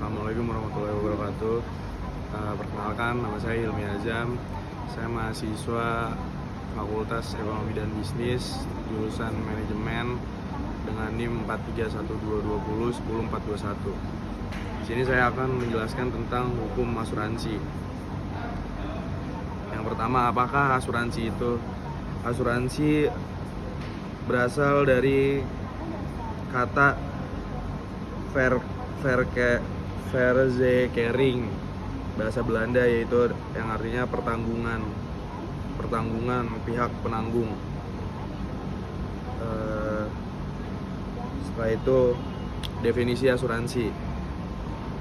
Assalamualaikum warahmatullahi wabarakatuh. Perkenalkan, nama saya Hilmi Azam. Saya mahasiswa Fakultas Ekonomi dan Bisnis, jurusan Manajemen dengan NIM 43122010421. Di sini saya akan menjelaskan tentang hukum asuransi. Yang pertama, apakah asuransi itu? Asuransi berasal dari kata verzekering bahasa Belanda, yaitu yang artinya pertanggungan pihak penanggung. Setelah itu, definisi asuransi.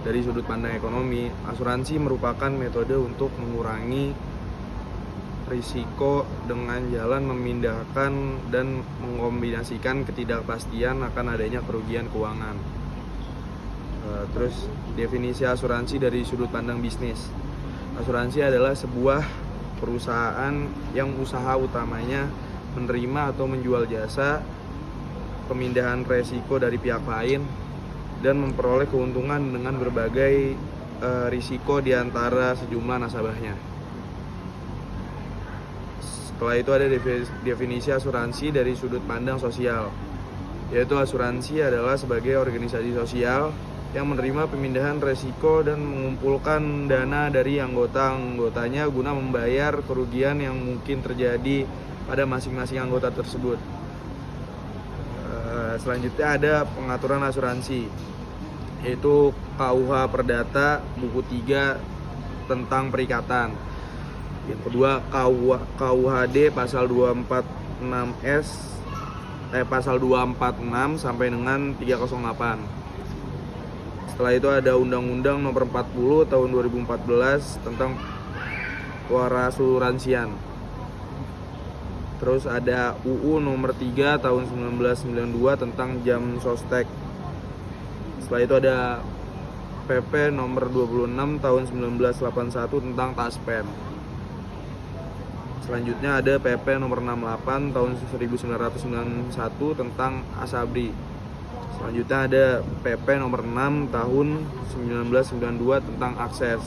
Dari sudut pandang ekonomi, asuransi merupakan metode untuk mengurangi risiko dengan jalan memindahkan dan mengombinasikan ketidakpastian akan adanya kerugian keuangan. Terus definisi asuransi dari sudut pandang bisnis. Asuransi adalah sebuah perusahaan yang usaha utamanya menerima atau menjual jasa pemindahan resiko dari pihak lain dan memperoleh keuntungan dengan berbagai risiko di antara sejumlah nasabahnya. Setelah itu ada definisi asuransi dari sudut pandang sosial, yaitu asuransi adalah sebagai organisasi sosial yang menerima pemindahan resiko dan mengumpulkan dana dari anggotanya guna membayar kerugian yang mungkin terjadi pada masing-masing anggota tersebut. Selanjutnya ada pengaturan asuransi, yaitu KUH Perdata buku 3 tentang perikatan. Yang kedua, KUHD pasal 246 sampai dengan 308. Setelah itu ada Undang-Undang Nomor 40 Tahun 2014 tentang kewarasuransian. Terus ada UU Nomor 3 Tahun 1992 tentang jam sostek. Setelah itu ada PP Nomor 26 Tahun 1981 tentang taspen. Selanjutnya ada PP Nomor 68 Tahun 1991 tentang asabri. Selanjutnya ada PP Nomor 6 Tahun 1992 tentang akses.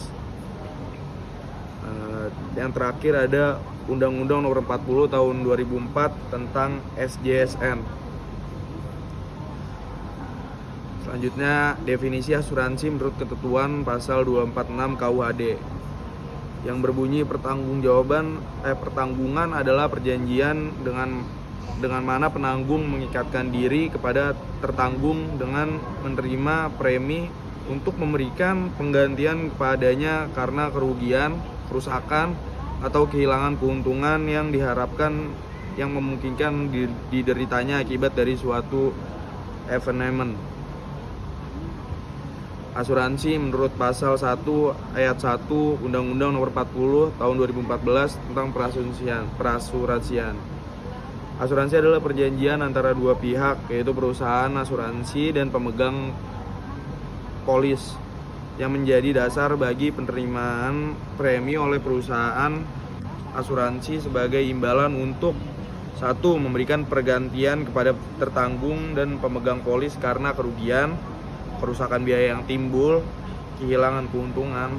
Yang terakhir ada Undang-Undang Nomor 40 Tahun 2004 tentang SJSN. Selanjutnya definisi asuransi menurut ketentuan pasal 246 KUHD yang berbunyi pertanggungan adalah perjanjian dengan mana penanggung mengikatkan diri kepada tertanggung dengan menerima premi untuk memberikan penggantian kepadanya karena kerugian, kerusakan, atau kehilangan keuntungan yang diharapkan yang memungkinkan dideritanya akibat dari suatu evenement. Asuransi menurut pasal 1 ayat 1 Undang-Undang Nomor 40 Tahun 2014 tentang perasuransian. Asuransi adalah perjanjian antara dua pihak, yaitu perusahaan asuransi dan pemegang polis, yang menjadi dasar bagi penerimaan premi oleh perusahaan asuransi sebagai imbalan untuk satu, memberikan pergantian kepada tertanggung dan pemegang polis karena kerugian, kerusakan biaya yang timbul, kehilangan keuntungan,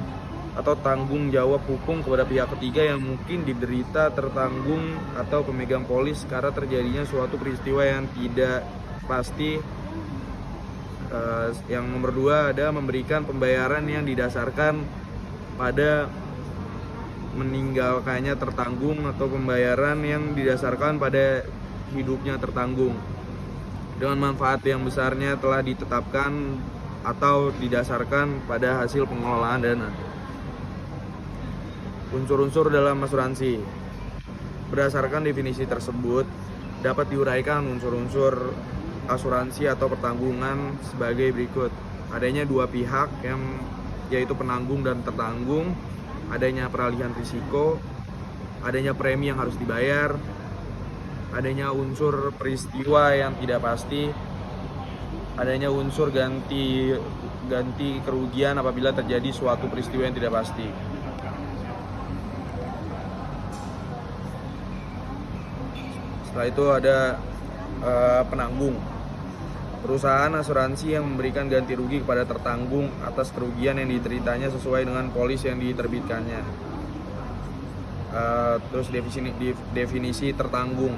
atau tanggung jawab hukum kepada pihak ketiga yang mungkin diderita tertanggung atau pemegang polis karena terjadinya suatu peristiwa yang tidak pasti. Yang nomor 2 ada memberikan pembayaran yang didasarkan pada meninggalkannya tertanggung atau pembayaran yang didasarkan pada hidupnya tertanggung dengan manfaat yang besarnya telah ditetapkan atau didasarkan pada hasil pengelolaan dana. Unsur-unsur dalam asuransi. Berdasarkan definisi tersebut, dapat diuraikan unsur-unsur asuransi atau pertanggungan sebagai berikut. Adanya dua pihak yaitu penanggung dan tertanggung, adanya peralihan risiko, adanya premi yang harus dibayar, adanya unsur peristiwa yang tidak pasti, adanya unsur ganti kerugian apabila terjadi suatu peristiwa yang tidak pasti. Setelah itu ada penanggung. Perusahaan asuransi yang memberikan ganti rugi kepada tertanggung atas kerugian yang diteritanya sesuai dengan polis yang diterbitkannya. Terus definisi tertanggung,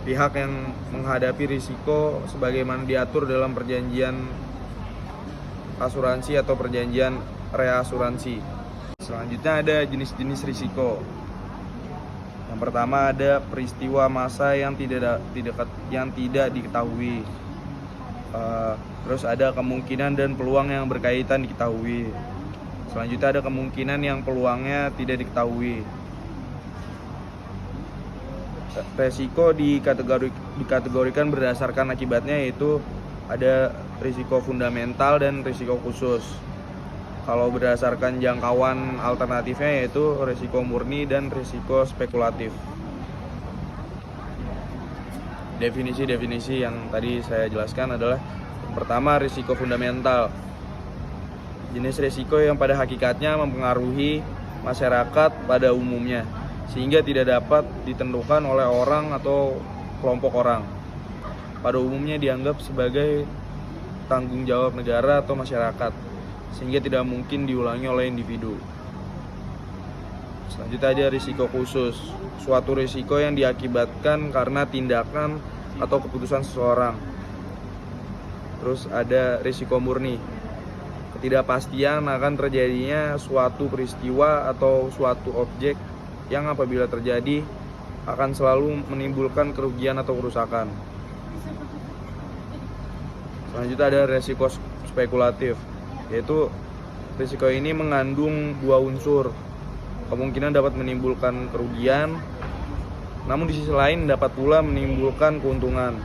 pihak yang menghadapi risiko sebagaimana diatur dalam perjanjian asuransi atau perjanjian reasuransi. Selanjutnya ada jenis-jenis risiko. Yang pertama ada peristiwa massa yang tidak diketahui. Terus ada kemungkinan dan peluang yang berkaitan diketahui. Selanjutnya ada kemungkinan yang peluangnya tidak diketahui. Resiko dikategorikan berdasarkan akibatnya, yaitu ada risiko fundamental dan risiko khusus. Kalau berdasarkan jangkauan alternatifnya yaitu risiko murni dan risiko spekulatif. Definisi yang tadi saya jelaskan adalah yang pertama risiko fundamental. Jenis risiko yang pada hakikatnya mempengaruhi masyarakat pada umumnya, sehingga tidak dapat ditentukan oleh orang atau kelompok orang. Pada umumnya dianggap sebagai tanggung jawab negara atau masyarakat, sehingga tidak mungkin diulangi oleh individu. Selanjutnya ada risiko khusus, suatu risiko yang diakibatkan karena tindakan atau keputusan seseorang. Terus ada risiko murni, ketidakpastian akan terjadinya suatu peristiwa atau suatu objek yang apabila terjadi akan selalu menimbulkan kerugian atau kerusakan. Selanjutnya ada risiko spekulatif, yaitu risiko ini mengandung dua unsur. Kemungkinan dapat menimbulkan kerugian, namun di sisi lain dapat pula menimbulkan keuntungan.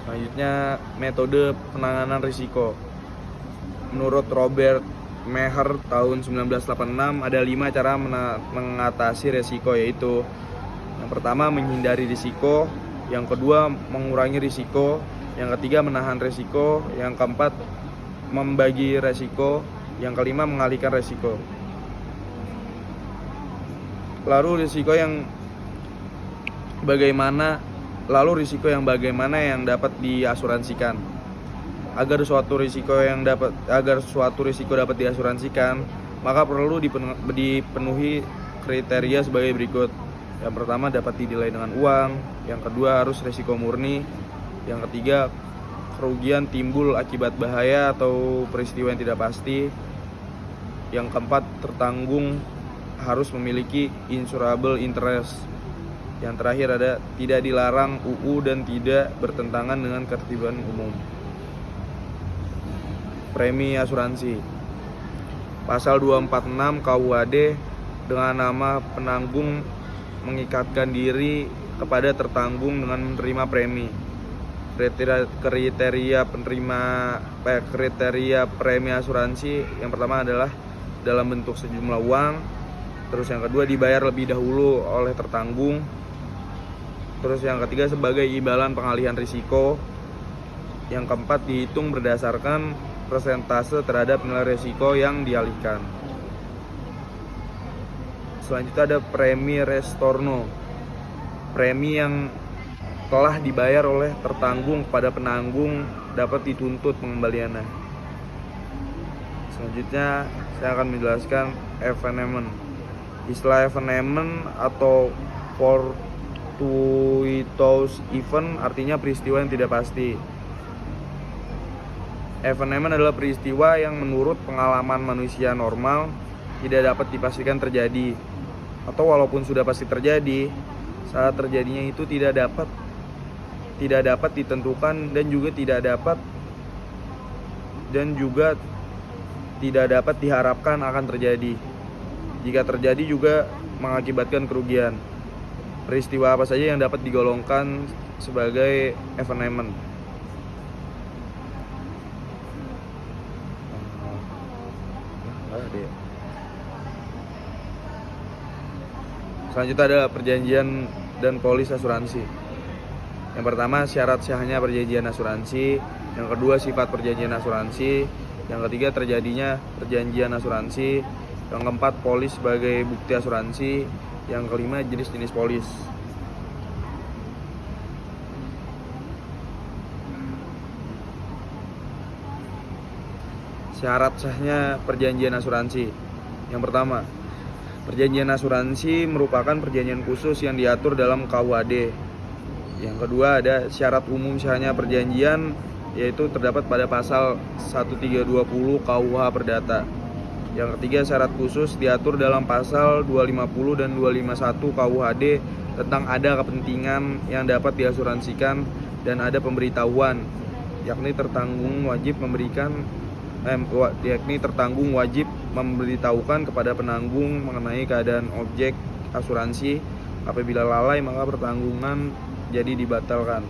Selanjutnya metode penanganan risiko. Menurut Robert Meher tahun 1986 ada 5 cara mengatasi risiko, yaitu yang pertama menghindari risiko, yang kedua mengurangi risiko, yang ketiga menahan risiko, yang keempat membagi risiko, yang kelima mengalihkan risiko. Lalu risiko yang bagaimana yang dapat diasuransikan? Agar suatu risiko dapat diasuransikan, maka perlu dipenuhi kriteria sebagai berikut. Yang pertama dapat dinilai dengan uang, yang kedua harus risiko murni, yang ketiga kerugian timbul akibat bahaya atau peristiwa yang tidak pasti, yang keempat tertanggung harus memiliki insurable interest. Yang terakhir ada tidak dilarang UU dan tidak bertentangan dengan ketertiban umum. Premi asuransi. Pasal 246 KUHD dengan nama penanggung mengikatkan diri kepada tertanggung dengan menerima premi. Kriteria premi asuransi yang pertama adalah dalam bentuk sejumlah uang. Terus yang kedua dibayar lebih dahulu oleh tertanggung. Terus yang ketiga sebagai imbalan pengalihan risiko. Yang keempat dihitung berdasarkan persentase terhadap nilai risiko yang dialihkan. Selanjutnya ada premi restorno. Premi yang telah dibayar oleh tertanggung kepada penanggung dapat dituntut pengembaliannya. Selanjutnya saya akan menjelaskan evenement. Istilah evenement atau fortuitous event artinya peristiwa yang tidak pasti. Evenement adalah peristiwa yang menurut pengalaman manusia normal tidak dapat dipastikan terjadi, atau walaupun sudah pasti terjadi, saat terjadinya itu tidak dapat ditentukan dan juga tidak dapat diharapkan akan terjadi. Jika terjadi juga mengakibatkan kerugian. Peristiwa apa saja yang dapat digolongkan sebagai evenement? Selanjutnya adalah perjanjian dan polis asuransi. Yang pertama syarat sahnya perjanjian asuransi, yang kedua sifat perjanjian asuransi, yang ketiga terjadinya perjanjian asuransi, yang keempat polis sebagai bukti asuransi, yang kelima jenis-jenis polis. Syarat sahnya perjanjian asuransi. Yang pertama, perjanjian asuransi merupakan perjanjian khusus yang diatur dalam KUHD. Yang kedua, ada syarat umum sahnya perjanjian, yaitu terdapat pada pasal 1320 KUH Perdata. Yang ketiga, syarat khusus diatur dalam pasal 250 dan 251 KUHD tentang ada kepentingan yang dapat diasuransikan dan ada pemberitahuan, yakni tertanggung wajib memberitahukan kepada penanggung mengenai keadaan objek asuransi. Apabila lalai, maka pertanggungan jadi dibatalkan.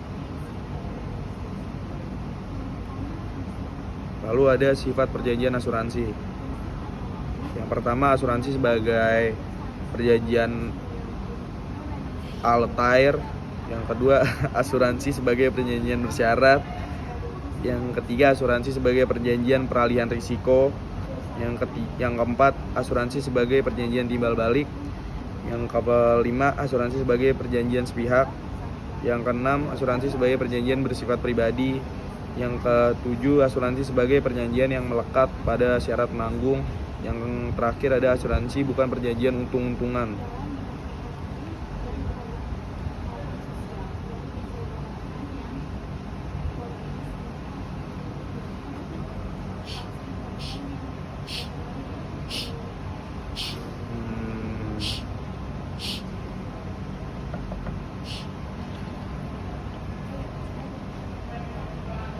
Lalu ada sifat perjanjian asuransi. Yang pertama, asuransi sebagai perjanjian altair. Yang kedua, asuransi sebagai perjanjian bersyarat. Yang ketiga, asuransi sebagai perjanjian peralihan risiko. Yang keempat, asuransi sebagai perjanjian timbal balik. Yang kelima, asuransi sebagai perjanjian sepihak. Yang keenam, asuransi sebagai perjanjian bersifat pribadi. Yang ketujuh, asuransi sebagai perjanjian yang melekat pada syarat penanggung. Yang terakhir ada asuransi bukan perjanjian untung-untungan.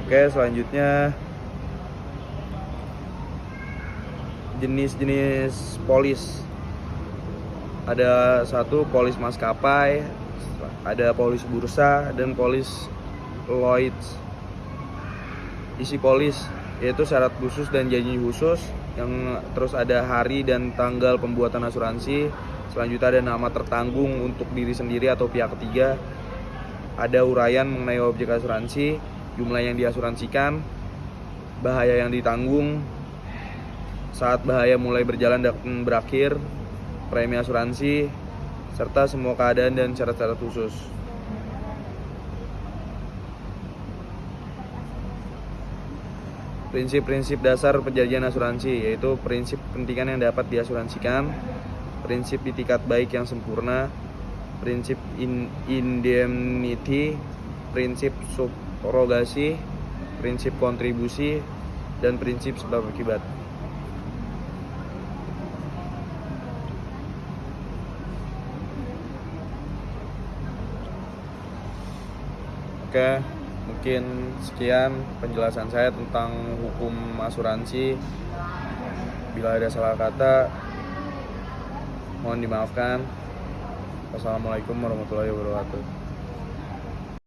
Oke, selanjutnya jenis-jenis polis. Ada satu, polis maskapai, ada polis bursa, dan polis Lloyds. Isi polis yaitu syarat khusus dan janji khusus. Yang terus ada hari dan tanggal pembuatan asuransi. Selanjutnya ada nama tertanggung untuk diri sendiri atau pihak ketiga. Ada uraian mengenai objek asuransi, jumlah yang diasuransikan, bahaya yang ditanggung, saat bahaya mulai berjalan dan berakhir, premi asuransi, serta semua keadaan dan syarat-syarat khusus. Prinsip-prinsip dasar perjanjian asuransi, yaitu prinsip kepentingan yang dapat diasuransikan, prinsip itikat baik yang sempurna, prinsip indemnity, prinsip subrogasi, prinsip kontribusi, dan prinsip sebab akibat. Oke, mungkin sekian penjelasan saya tentang hukum asuransi. Bila ada salah kata, mohon dimaafkan. Wassalamualaikum warahmatullahi wabarakatuh.